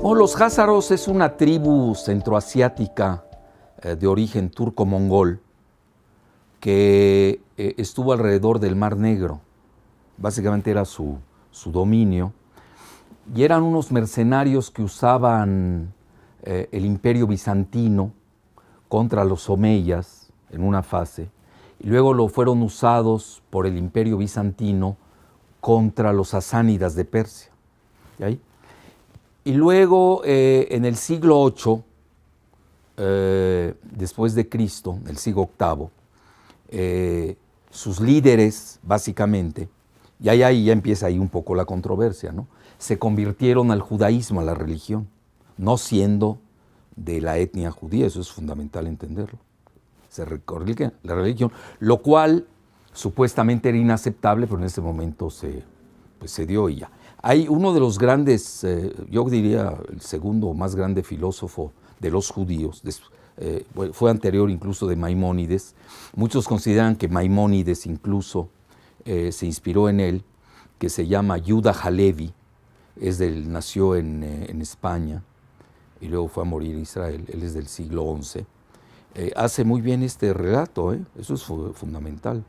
Bueno, los házaros es una tribu centroasiática de origen turco-mongol que estuvo alrededor del Mar Negro. Básicamente era su dominio. Y eran unos mercenarios que usaban el imperio bizantino contra los omeyas en una fase. Y luego lo fueron usados por el imperio bizantino contra los sasánidas de Persia. ¿Y ahí? Y luego, en el siglo VIII, después de Cristo, el siglo VIII, sus líderes, básicamente, y ahí ya empieza ahí un poco la controversia, ¿no? Se convirtieron al judaísmo, a la religión, no siendo de la etnia judía, eso es fundamental entenderlo. Se recorrió la religión, lo cual supuestamente era inaceptable, pero en ese momento se dio y ya. Hay uno de los grandes, yo diría el segundo más grande filósofo de los judíos, fue anterior incluso de Maimónides. Muchos consideran que Maimónides incluso se inspiró en él, que se llama Yuda Halevi, nació en España y luego fue a morir en Israel, él es del siglo XI. Hace muy bien este relato, eso es fundamental.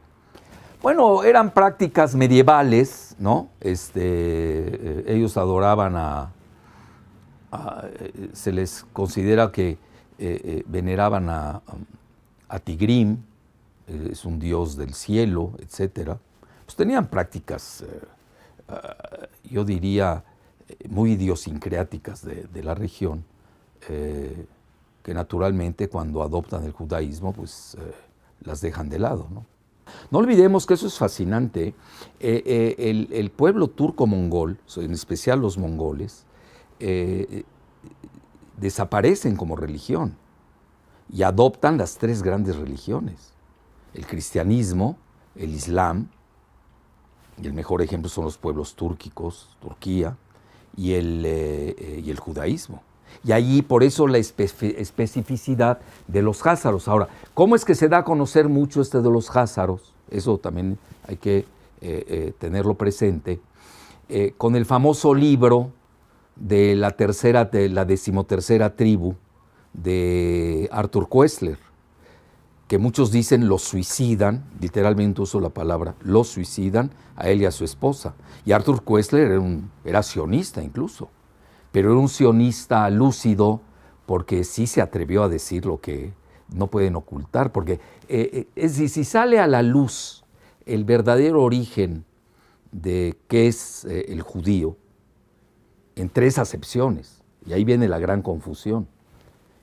Bueno, eran prácticas medievales, ¿no? Ellos adoraban se les considera que veneraban a Tigrim, es un dios del cielo, etc. Pues tenían prácticas, yo diría, muy idiosincráticas de la región, que naturalmente cuando adoptan el judaísmo, pues las dejan de lado, ¿no? No olvidemos que eso es fascinante. El pueblo turco-mongol, en especial los mongoles, desaparecen como religión y adoptan las tres grandes religiones: el cristianismo, el islam, y el mejor ejemplo son los pueblos túrquicos, Turquía, y el judaísmo. Y allí, por eso la especificidad de los házaros. Ahora, ¿cómo es que se da a conocer mucho de los házaros? Eso también hay que tenerlo presente. Con el famoso libro de la 13ª tribu de Arthur Koestler, que muchos dicen los suicidan, literalmente uso la palabra, los suicidan a él y a su esposa. Y Arthur Koestler era sionista incluso, pero era un sionista lúcido porque sí se atrevió a decir lo que no pueden ocultar, porque si sale a la luz el verdadero origen de qué es el judío, en tres acepciones, y ahí viene la gran confusión.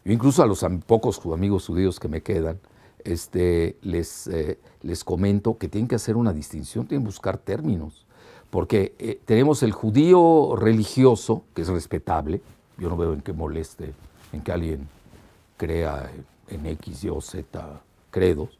Yo incluso a los pocos amigos judíos que me quedan, les comento que tienen que hacer una distinción, tienen que buscar términos, porque tenemos el judío religioso, que es respetable. Yo no veo en qué moleste, en que alguien crea en X, Y o Z credos,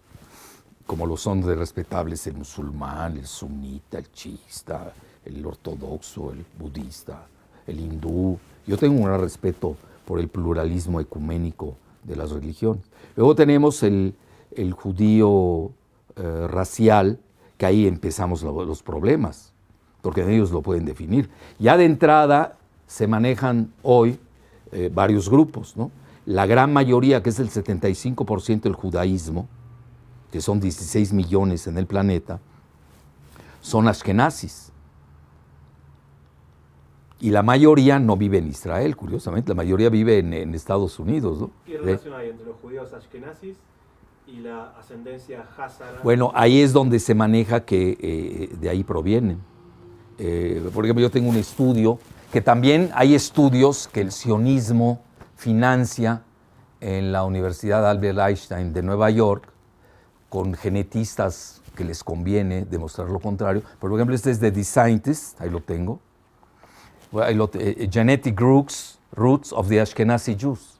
como lo son de respetables el musulmán, el sunita, el chiista, el ortodoxo, el budista, el hindú. Yo tengo un gran respeto por el pluralismo ecuménico de las religiones. Luego tenemos el judío racial, que ahí empezamos los problemas, porque ellos lo pueden definir. Ya de entrada se manejan hoy varios grupos, ¿no? La gran mayoría, que es el 75% del judaísmo, que son 16 millones en el planeta, son ashkenazis. Y la mayoría no vive en Israel, curiosamente, la mayoría vive en Estados Unidos, ¿no? ¿Qué relación hay entre los judíos ashkenazis y la ascendencia házara? Bueno, ahí es donde se maneja que de ahí provienen. Por ejemplo, yo tengo un estudio, que también hay estudios que el sionismo financia en la Universidad Albert Einstein de Nueva York, con genetistas que les conviene demostrar lo contrario. Por ejemplo, este es de The Scientist, ahí lo tengo. Genetic Roots of the Ashkenazi Jews.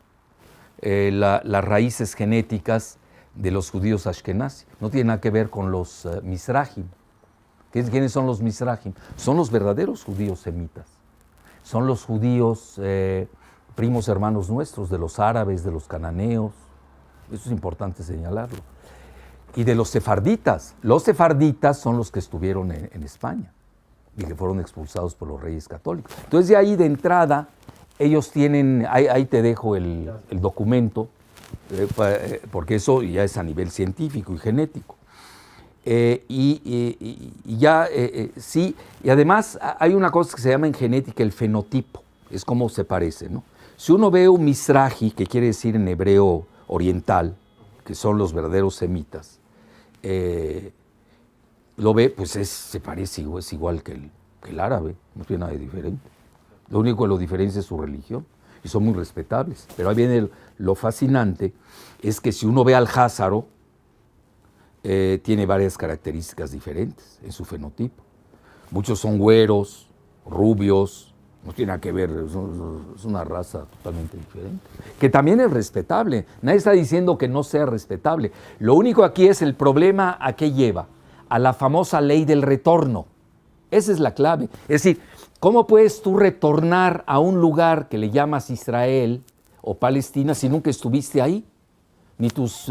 Las raíces genéticas de los judíos ashkenazis. No tiene nada que ver con los Mizrahim. ¿Quiénes son los Mizrahim? Son los verdaderos judíos semitas. Son los judíos primos hermanos nuestros, de los árabes, de los cananeos. Eso es importante señalarlo. Y de los sefarditas. Los sefarditas son los que estuvieron en España y que fueron expulsados por los reyes católicos. Entonces, de ahí de entrada ellos tienen, ahí te dejo el documento, porque eso ya es a nivel científico y genético. Sí, y además hay una cosa que se llama en genética el fenotipo, es como se parece, ¿no? Si uno ve un Mizrahi, que quiere decir en hebreo oriental, que son los verdaderos semitas, lo ve, pues se parece, es igual que el árabe, no tiene nada de diferente. Lo único que lo diferencia es su religión, y son muy respetables. Pero ahí viene lo fascinante, es que si uno ve al házaro, tiene varias características diferentes en su fenotipo. Muchos son güeros, rubios, no tiene nada que ver, es una raza totalmente diferente, que también es respetable. Nadie está diciendo que no sea respetable. Lo único aquí es el problema a qué lleva, a la famosa ley del retorno. Esa es la clave. Es decir, ¿cómo puedes tú retornar a un lugar que le llamas Israel o Palestina si nunca estuviste ahí? Ni tus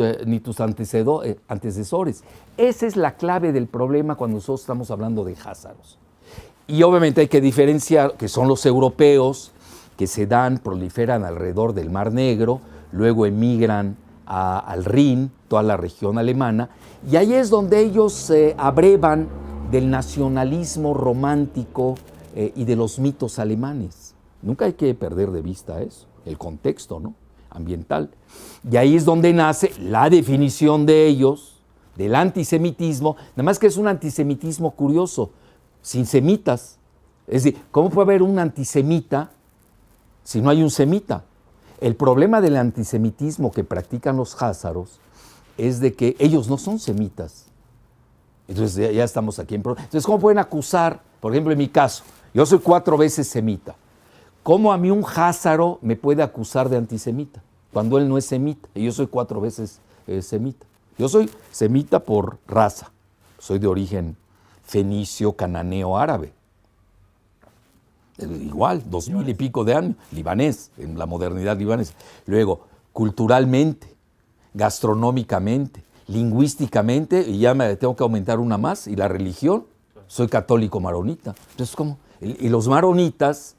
antecesores. Esa es la clave del problema cuando nosotros estamos hablando de házaros. Y obviamente hay que diferenciar que son los europeos que proliferan alrededor del Mar Negro, luego emigran al Rin, toda la región alemana, y ahí es donde ellos se abrevan del nacionalismo romántico y de los mitos alemanes. Nunca hay que perder de vista eso, el contexto, ¿no?, ambiental. Y ahí es donde nace la definición de ellos del antisemitismo, nada más que es un antisemitismo curioso, sin semitas. Es decir, ¿cómo puede haber un antisemita si no hay un semita? El problema del antisemitismo que practican los házaros es de que ellos no son semitas. Entonces ya estamos aquí en problema. Entonces, ¿cómo pueden acusar? Por ejemplo, en mi caso, yo soy 4 veces semita. ¿Cómo a mí un házaro me puede acusar de antisemita cuando él no es semita? Y yo soy 4 veces semita. Yo soy semita por raza. Soy de origen fenicio, cananeo, árabe. Igual, 2000 y pico de años, libanés, en la modernidad libanesa. Luego, culturalmente, gastronómicamente, lingüísticamente, y ya me tengo que aumentar una más, y la religión, soy católico maronita. Entonces, ¿cómo? Y los maronitas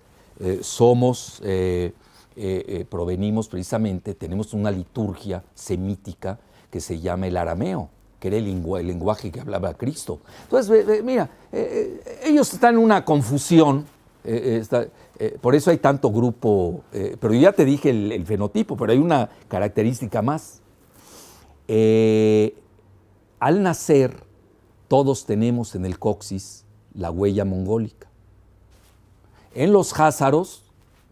provenimos precisamente, tenemos una liturgia semítica que se llama el arameo, que era el lenguaje que hablaba Cristo. Entonces, mira, ellos están en una confusión, por eso hay tanto grupo, pero ya te dije el fenotipo, pero hay una característica más. Al nacer, todos tenemos en el coxis la huella mongólica. En los házaros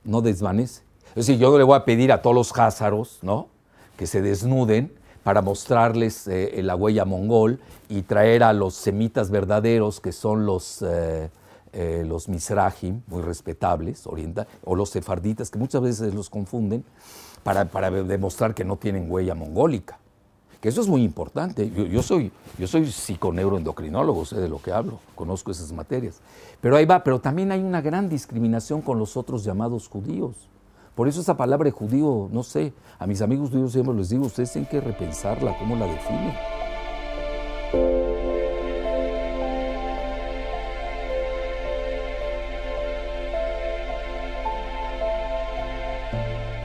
no desvanece. Es decir, yo no le voy a pedir a todos los házaros, ¿no?, que se desnuden para mostrarles la huella mongol y traer a los semitas verdaderos, que son los Mizrahim, muy respetables, o los sefarditas, que muchas veces los confunden, para demostrar que no tienen huella mongólica. Que eso es muy importante. Yo soy psiconeuroendocrinólogo, sé de lo que hablo, conozco esas materias. Pero ahí va, pero también hay una gran discriminación con los otros llamados judíos. Por eso esa palabra judío, no sé, a mis amigos judíos siempre les digo, ustedes tienen que repensarla, ¿cómo la definen?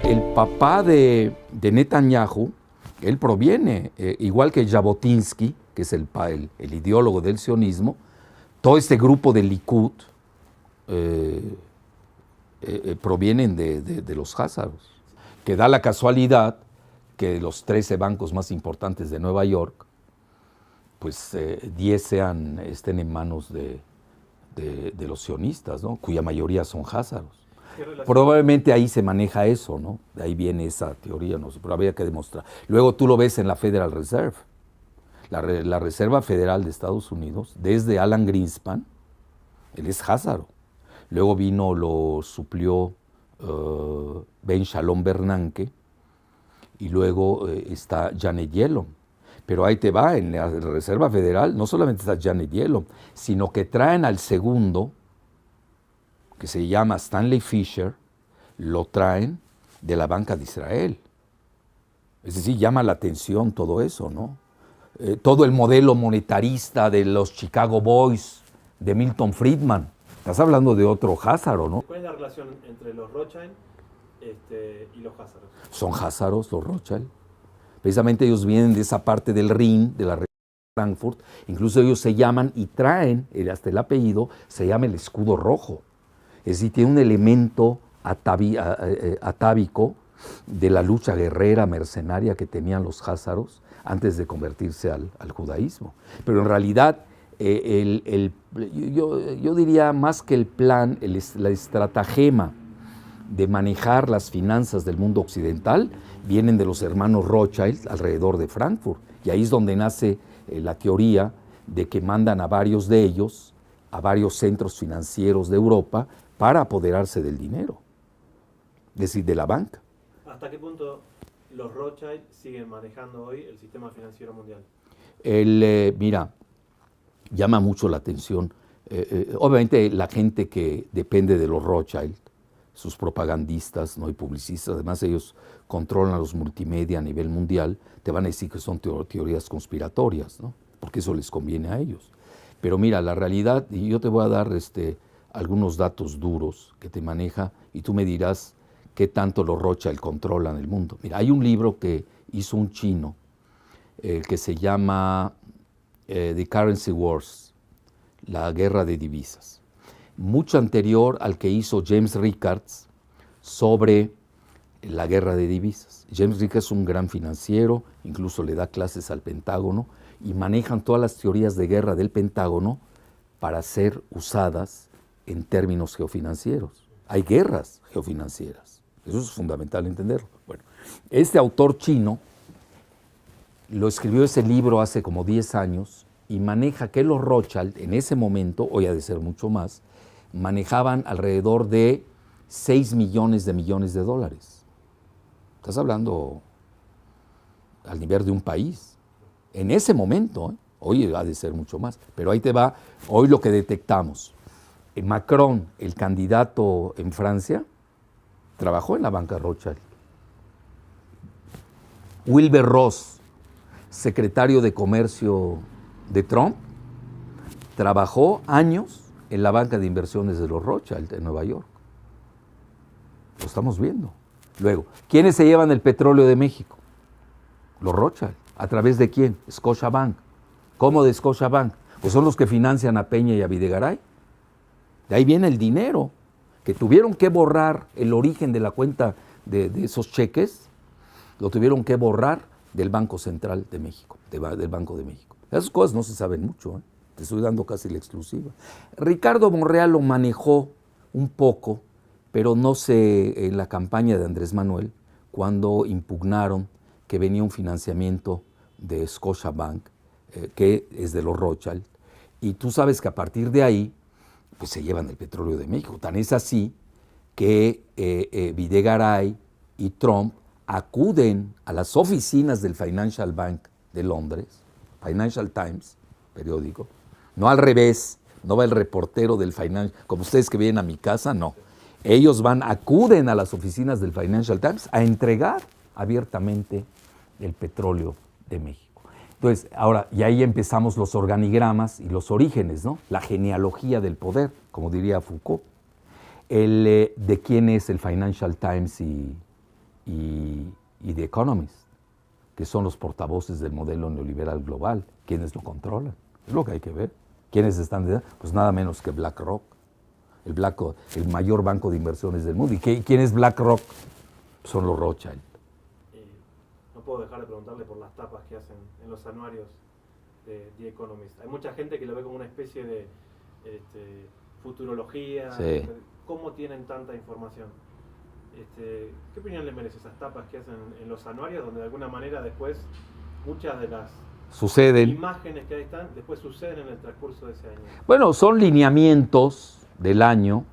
El papá de Netanyahu, él proviene, igual que Jabotinsky, que es el ideólogo del sionismo, todo este grupo de Likud provienen de los házaros, que da la casualidad que los 13 bancos más importantes de Nueva York, pues 10 estén en manos de los sionistas, ¿no?, cuya mayoría son házaros. Probablemente ahí se maneja eso, ¿no? De ahí viene esa teoría, no sé, pero habría que demostrar. Luego tú lo ves en la Federal Reserve, la Reserva Federal de Estados Unidos, desde Alan Greenspan, él es házaro. Luego lo suplió Ben Shalom Bernanke, y luego está Janet Yellen. Pero ahí te va, en la Reserva Federal no solamente está Janet Yellen, sino que traen al segundo, que se llama Stanley Fischer, lo traen de la Banca de Israel. Es decir, llama la atención todo eso, ¿no? Todo el modelo monetarista de los Chicago Boys, de Milton Friedman. Estás hablando de otro házaro, ¿no? ¿Cuál es la relación entre los Rothschild y los házaros. Son házaros los Rothschild. Precisamente ellos vienen de esa parte del Rin, de la región de Frankfurt. Incluso ellos se llaman y traen, hasta el apellido, se llama el escudo rojo. Es decir, tiene un elemento atávico de la lucha guerrera mercenaria que tenían los házaros antes de convertirse al judaísmo. Pero en realidad, yo diría más que el plan, la estratagema de manejar las finanzas del mundo occidental vienen de los hermanos Rothschild alrededor de Frankfurt. Y ahí es donde nace la teoría de que mandan a varios de ellos a varios centros financieros de Europa para apoderarse del dinero, es decir, de la banca. ¿Hasta qué punto los Rothschild siguen manejando hoy el sistema financiero mundial? Mira, llama mucho la atención. Obviamente la gente que depende de los Rothschild, sus propagandistas, ¿no?, y publicistas, además ellos controlan los multimedia a nivel mundial, te van a decir que son teorías conspiratorias, ¿no?, porque eso les conviene a ellos. Pero mira, la realidad, y yo te voy a dar algunos datos duros que te maneja, y tú me dirás qué tanto los Rothschild controlan el mundo. Mira, hay un libro que hizo un chino que se llama The Currency Wars, la guerra de divisas, mucho anterior al que hizo James Rickards sobre la guerra de divisas. James Rickards es un gran financiero, incluso le da clases al Pentágono, y manejan todas las teorías de guerra del Pentágono para ser usadas en términos geofinancieros. Hay guerras geofinancieras, eso es fundamental entenderlo. Bueno, este autor chino lo escribió ese libro hace como 10 años y maneja que los Rothschild en ese momento, hoy ha de ser mucho más, manejaban alrededor de 6 millones de dólares. Estás hablando al nivel de un país. En ese momento, hoy ha de ser mucho más, pero ahí te va, hoy lo que detectamos. Macron, el candidato en Francia, trabajó en la banca Rothschild. Wilbur Ross, secretario de Comercio de Trump, trabajó años en la banca de inversiones de los Rothschild en Nueva York. Lo estamos viendo. Luego, ¿quiénes se llevan el petróleo de México? Los Rothschild. ¿A través de quién? Scotiabank. ¿Cómo de Scotiabank? Pues son los que financian a Peña y a Videgaray. De ahí viene el dinero, que tuvieron que borrar el origen de la cuenta de esos cheques, lo tuvieron que borrar del Banco Central de México, del Banco de México. Esas cosas no se saben mucho, te estoy dando casi la exclusiva. Ricardo Monreal lo manejó un poco, pero no sé, en la campaña de Andrés Manuel, cuando impugnaron que venía un financiamiento de Scotiabank, que es de los Rothschild, y tú sabes que a partir de ahí, pues se llevan el petróleo de México. Tan es así que Videgaray y Trump acuden a las oficinas del Financial Bank de Londres, Financial Times, periódico, no al revés, no va el reportero del Financial, como ustedes que vienen a mi casa, no. Ellos acuden a las oficinas del Financial Times a entregar abiertamente el petróleo de México. Entonces, ahora, y ahí empezamos los organigramas y los orígenes, ¿no? La genealogía del poder, como diría Foucault. De quién es el Financial Times y The Economist, que son los portavoces del modelo neoliberal global, quiénes lo controlan. Es lo que hay que ver. ¿Quiénes están detrás? Pues nada menos que BlackRock, el mayor banco de inversiones del mundo. ¿Y quién es BlackRock? Son los Rothschild. No puedo dejar de preguntarle por las tapas que hacen en los anuarios de The Economist. Hay mucha gente que lo ve como una especie de futurología. Sí. ¿Cómo tienen tanta información? ¿Qué opinión le merece esas tapas que hacen en los anuarios, donde de alguna manera después muchas de las imágenes que ahí están, después suceden en el transcurso de ese año? Bueno, son lineamientos del año.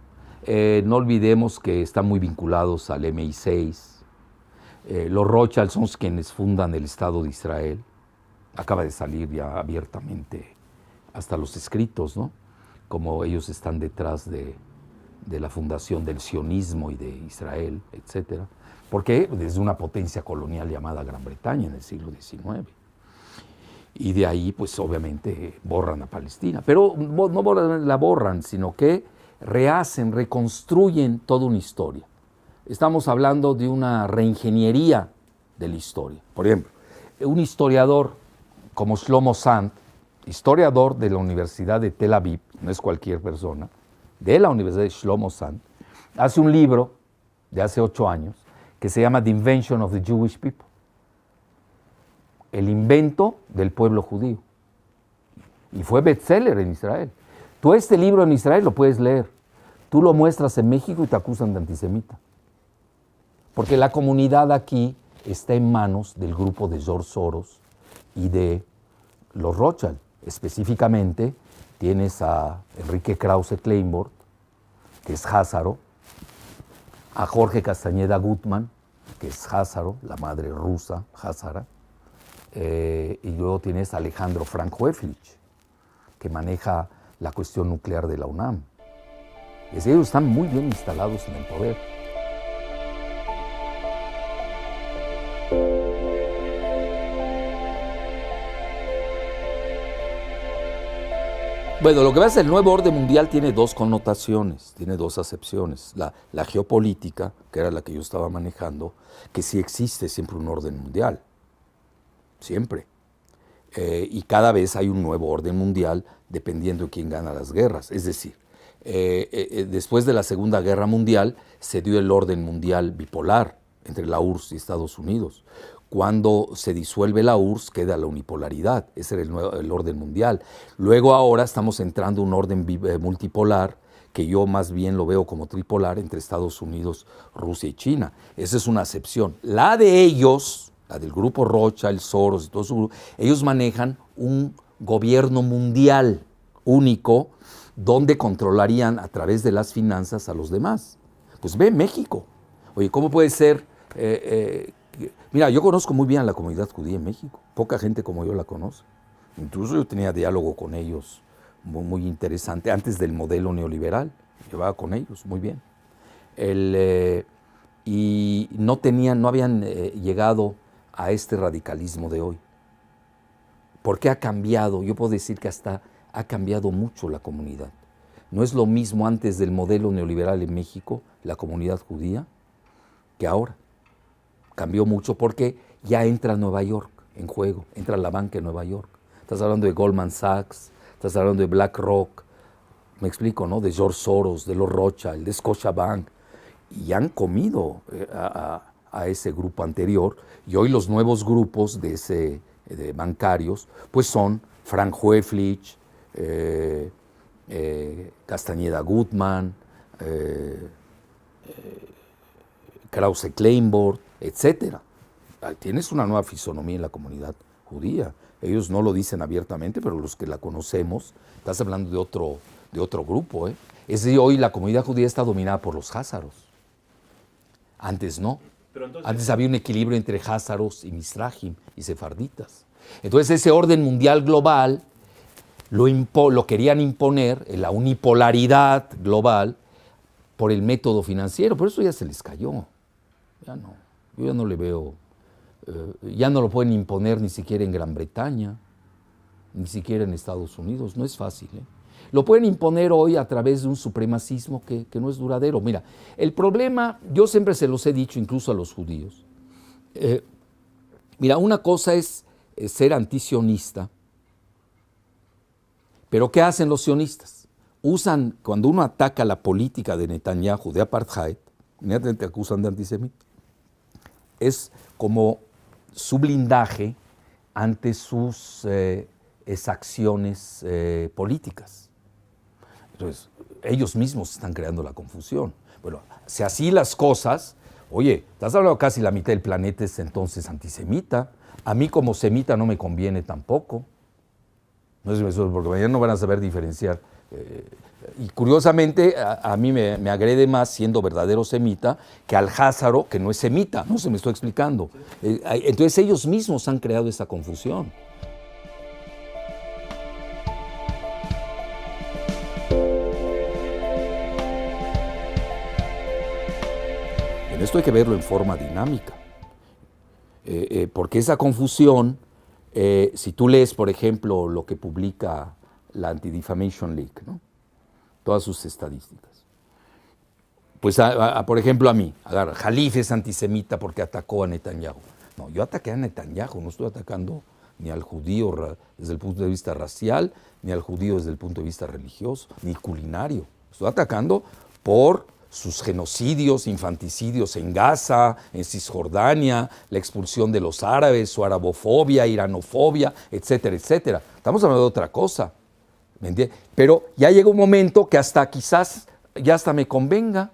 No olvidemos que están muy vinculados al MI6. Los Rothschild son quienes fundan el Estado de Israel. Acaba de salir ya abiertamente hasta los escritos, ¿no? Como ellos están detrás de la fundación del sionismo y de Israel, etcétera. Porque desde una potencia colonial llamada Gran Bretaña en el siglo XIX. Y de ahí, pues obviamente, borran a Palestina. Pero no la borran, sino que rehacen, reconstruyen toda una historia. estamos hablando de una reingeniería de la historia. Por ejemplo, un historiador como Shlomo Sand, historiador de la Universidad de Tel Aviv, no es cualquier persona, de la Universidad de Shlomo Sand, hace un libro de hace 8 años que se llama The Invention of the Jewish People, el invento del pueblo judío. Y fue bestseller en Israel. Tú este libro en Israel lo puedes leer. Tú lo muestras en México y te acusan de antisemita. Porque la comunidad aquí está en manos del grupo de George Soros y de los Rothschild. Específicamente tienes a Enrique Krause Kleinbord, que es házaro, a Jorge Castañeda Gutmann, que es házaro, la madre rusa házara, y luego tienes a Alejandro Frank Weflich, que maneja la cuestión nuclear de la UNAM. Es decir, ellos están muy bien instalados en el poder. Bueno, lo que pasa es que el nuevo orden mundial tiene 2 connotaciones, tiene 2 acepciones. La geopolítica, que era la que yo estaba manejando, que sí existe siempre un orden mundial, siempre. Y cada vez hay un nuevo orden mundial dependiendo de quién gana las guerras. Es decir, después de la Segunda Guerra Mundial se dio el orden mundial bipolar entre la URSS y Estados Unidos. Cuando se disuelve la URSS queda la unipolaridad, ese era el orden mundial. Luego ahora estamos entrando a un orden multipolar, que yo más bien lo veo como tripolar entre Estados Unidos, Rusia y China. Esa es una acepción. La de ellos, la del grupo Rothschild, Soros y todo su grupo, ellos manejan un gobierno mundial único donde controlarían a través de las finanzas a los demás. Pues ve México. Oye, ¿cómo puede ser? Mira, yo conozco muy bien a la comunidad judía en México. Poca gente como yo la conoce. Incluso yo tenía diálogo con ellos muy, muy interesante. Antes del modelo neoliberal, llevaba con ellos muy bien. Y no habían llegado a este radicalismo de hoy. ¿Por qué ha cambiado? Yo puedo decir que hasta ha cambiado mucho la comunidad. No es lo mismo antes del modelo neoliberal en México, la comunidad judía, que ahora. Cambió mucho porque ya entra Nueva York en juego, entra la banca en Nueva York. Estás hablando de Goldman Sachs, estás hablando de BlackRock, me explico, ¿no? De George Soros, de los Rothschild, de Scotiabank, y han comido a ese grupo anterior, y hoy los nuevos grupos de bancarios, pues son Frank Weflich, Castañeda Gutmann, Krause Kleinbord, etcétera. Tienes una nueva fisonomía en la comunidad judía. Ellos no lo dicen abiertamente, pero los que la conocemos, estás hablando de otro grupo. Es decir, hoy la comunidad judía está dominada por los házaros. Antes no. Antes había un equilibrio entre házaros y mizrahim y sefarditas. Entonces ese orden mundial global lo querían imponer en la unipolaridad global por el método financiero. Por eso ya se les cayó. Ya no. Yo ya no le veo. Ya no lo pueden imponer ni siquiera en Gran Bretaña, ni siquiera en Estados Unidos. No es fácil. Lo pueden imponer hoy a través de un supremacismo que no es duradero. Mira, el problema, yo siempre se los he dicho incluso a los judíos. Mira, una cosa es ser antisionista, pero ¿qué hacen los sionistas? Usan, cuando uno ataca la política de Netanyahu, de apartheid, inmediatamente te acusan de antisemita. Es como su blindaje ante sus exacciones políticas. Entonces, ellos mismos están creando la confusión. Bueno, si así las cosas, oye, estás hablando casi la mitad del planeta es entonces antisemita. A mí como semita no me conviene tampoco. No sé, porque mañana no van a saber diferenciar. Y curiosamente, a mí me agrede más siendo verdadero semita que al házaro, que no es semita. No se me estoy explicando. Entonces ellos mismos han creado esa confusión. En esto hay que verlo en forma dinámica. Porque esa confusión, si tú lees, por ejemplo, lo que publica la Anti-Defamation League, ¿no? Todas sus estadísticas, Pues, por ejemplo, a mí, Jalif es antisemita porque atacó a Netanyahu. No, yo ataqué a Netanyahu, no estoy atacando ni al judío desde el punto de vista racial, ni al judío desde el punto de vista religioso, ni culinario. Estoy atacando por sus genocidios, infanticidios en Gaza, en Cisjordania, la expulsión de los árabes, su arabofobia, iranofobia, etcétera, etcétera. Estamos hablando de otra cosa, ¿me entiendes? Pero ya llega un momento que quizás ya hasta me convenga,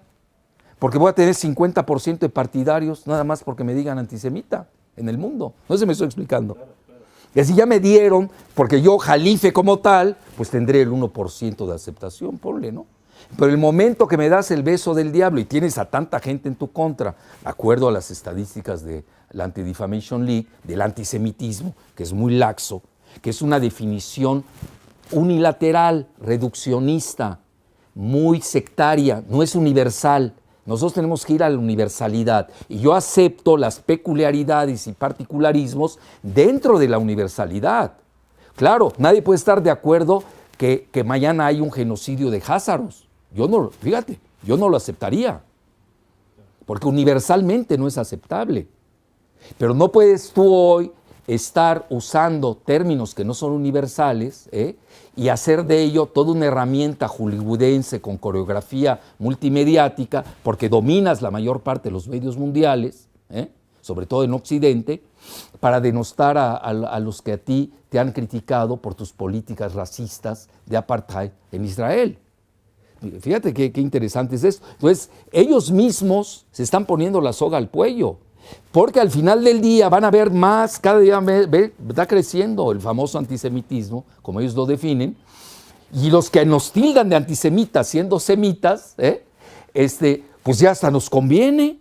porque voy a tener 50% de partidarios nada más porque me digan antisemita en el mundo. No sé si me estoy explicando. Y así ya me dieron, porque yo, Jalife como tal, pues tendré el 1% de aceptación, ponle, ¿no? Pero el momento que me das el beso del diablo y tienes a tanta gente en tu contra, de acuerdo a las estadísticas de la Anti-Defamation League, del antisemitismo, que es muy laxo, que es una definición unilateral, reduccionista, muy sectaria, no es universal. Nosotros tenemos que ir a la universalidad y yo acepto las peculiaridades y particularismos dentro de la universalidad. Claro, nadie puede estar de acuerdo que mañana hay un genocidio de házaros. Yo no lo aceptaría, porque universalmente no es aceptable. Pero no puedes tú hoy estar usando términos que no son universales y hacer de ello toda una herramienta hollywoodense con coreografía multimediática, porque dominas la mayor parte de los medios mundiales, sobre todo en Occidente, para denostar a los que a ti te han criticado por tus políticas racistas de apartheid en Israel. Fíjate qué interesante es esto. Entonces, ellos mismos se están poniendo la soga al cuello, porque al final del día van a ver más, cada día está creciendo el famoso antisemitismo, como ellos lo definen, y los que nos tildan de antisemitas siendo semitas, pues ya hasta nos conviene.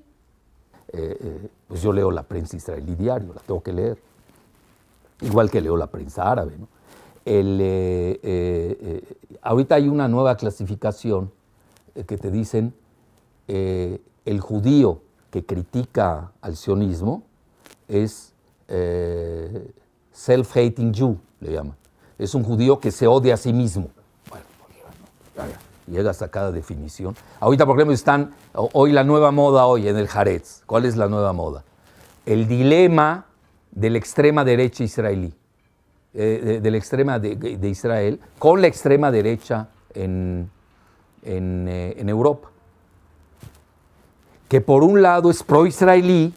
Pues yo leo la prensa israelí diario, la tengo que leer, igual que leo la prensa árabe, ¿no? Ahorita hay una nueva clasificación que te dicen el judío que critica al sionismo es self-hating Jew, le llaman. Es un judío que se odia a sí mismo. Bueno, llega hasta cada definición. Ahorita, por ejemplo, están hoy la nueva moda en el Haaretz. ¿Cuál es la nueva moda? El dilema de la extrema derecha israelí, de la extrema de Israel, con la extrema derecha en Europa. Que por un lado es pro-israelí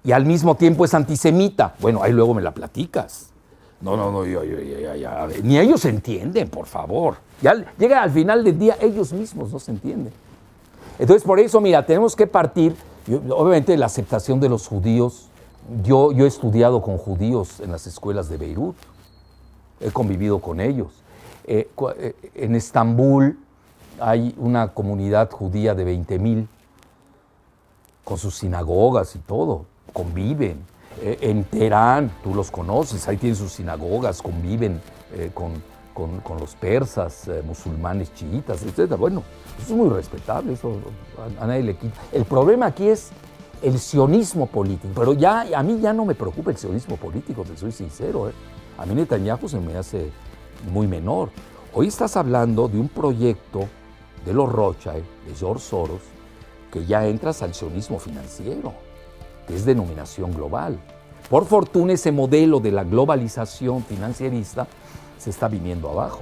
y al mismo tiempo es antisemita. Bueno, ahí luego me la platicas. No, ni ellos entienden, por favor. Ya llega al final del día, ellos mismos no se entienden. Entonces, por eso, mira, tenemos que partir, obviamente, la aceptación de los judíos. Yo he estudiado con judíos en las escuelas de Beirut, he convivido con ellos. En Estambul hay una comunidad judía de 20,000, con sus sinagogas y todo, conviven. En Teherán, tú los conoces, ahí tienen sus sinagogas, conviven con los persas, musulmanes, chiitas, etc. Bueno, eso es muy respetable, eso a nadie le quita. El problema aquí es el sionismo político, pero a mí ya no me preocupa el sionismo político, te soy sincero. A mí Netanyahu se me hace muy menor. Hoy estás hablando de un proyecto de los Rothschild, de George Soros, que ya entras al sionismo financiero, que es denominación global. Por fortuna, ese modelo de la globalización financierista se está viniendo abajo.